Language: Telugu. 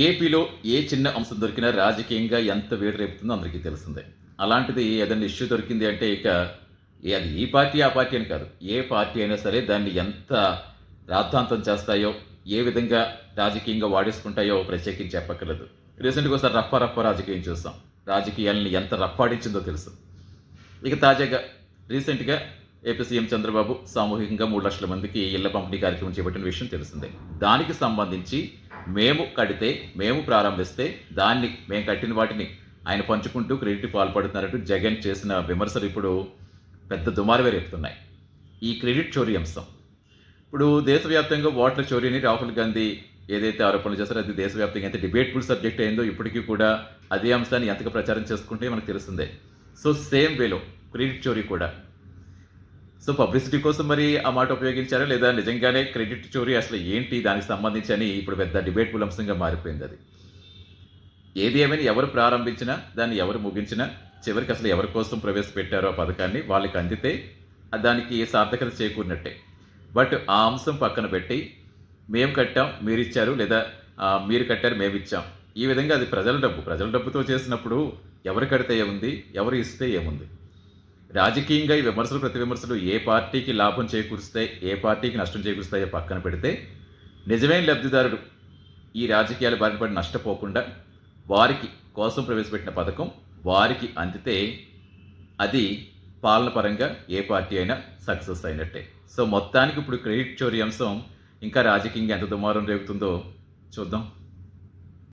ఏపీలో ఏ చిన్న అంశం దొరికినా రాజకీయంగా ఎంత వేడి రేపుతుందో అందరికీ తెలిసిందే. అలాంటిది ఏదైనా ఇష్యూ దొరికింది అంటే ఇక అది ఈ పార్టీ, ఆ పార్టీ అని కాదు. ఏ పార్టీ అయినా సరే దాన్ని ఎంత రాద్ధాంతం చేస్తాయో, ఏ విధంగా రాజకీయంగా వాడేసుకుంటాయో ప్రత్యేకించి చెప్పక్కర్లేదు. రీసెంట్‌గా ఒకసారి రప్ప రాజకీయం చూసాం. రాజకీయాల్ని ఎంత రప్పాడించిందో తెలుసు. ఇక తాజాగా రీసెంట్‌గా ఏపీ సీఎం చంద్రబాబు సామూహికంగా 3,00,000 మందికి ఇళ్ల పంపిణీ కార్యక్రమం చేపట్టిన విషయం తెలిసిందే. దానికి సంబంధించి మేము కడితే, మేము ప్రారంభిస్తే మేము కట్టిన వాటిని ఆయన పంచుకుంటూ క్రెడిట్‌కి పాల్పడుతున్నారంటూ జగన్ చేసిన విమర్శలు ఇప్పుడు పెద్ద దుమారమే రేపుతున్నాయి. ఈ క్రెడిట్ చోరీ అంశం. ఇప్పుడు దేశవ్యాప్తంగా ఓట్ల చోరీని రాహుల్ గాంధీ ఏదైతే ఆరోపణలు చేశారో అది దేశవ్యాప్తంగా ఎంత డిబేటబుల్ సబ్జెక్ట్ అయిందో ఇప్పటికీ కూడా అదే అంశాన్ని ఎంతగా ప్రచారం చేసుకుంటే మనకు తెలుస్తుంది. సో సేమ్ వేలో క్రెడిట్ చోరీ కూడా. సో పబ్లిసిటీ కోసం మరి ఆ మాట ఉపయోగించారా? లేదా నిజంగానే క్రెడిట్ చోరీ అసలు ఏంటి? దానికి సంబంధించి అని ఇప్పుడు పెద్ద డిబేటబుల్ అంశంగా మారిపోయింది అది. ఏది ఏమైనా ఎవరు ప్రారంభించినా, దాన్ని ఎవరు ముగించినా, చివరికి అసలు ఎవరి కోసం ప్రవేశపెట్టారో ఆ పథకాన్ని వాళ్ళకి అందితే దానికి సార్థకత చేకూరినట్టే. బట్ ఆ అంశం పక్కన పెట్టి మేము కట్టాం, మీరిచ్చారు లేదా మీరు కట్టారు, మేమిచ్చాం. ఈ విధంగా అది ప్రజల డబ్బు. ప్రజల డబ్బుతో చేసినప్పుడు ఎవరు కడితే ఏముంది? ఎవరు ఇస్తే ఏముంది? రాజకీయంగా ఈ విమర్శలు, ప్రతి విమర్శలు ఏ పార్టీకి లాభం చేకూరుస్తాయి, ఏ పార్టీకి నష్టం చేకూరుస్తాయో పక్కన పెడితే, నిజమైన లబ్ధిదారుడు ఈ రాజకీయాల బారిన పడి నష్టపోకుండా వారికి కోసం ప్రవేశపెట్టిన పథకం వారికి అందితే అది పాలన పరంగా ఏ పార్టీ అయినా సక్సెస్ అయినట్టే. సో మొత్తానికి ఇప్పుడు క్రెడిట్ చోరీ అంశం ఇంకా రాజకీయంగా ఎంత దుమారం రేగుతుందో చూద్దాం.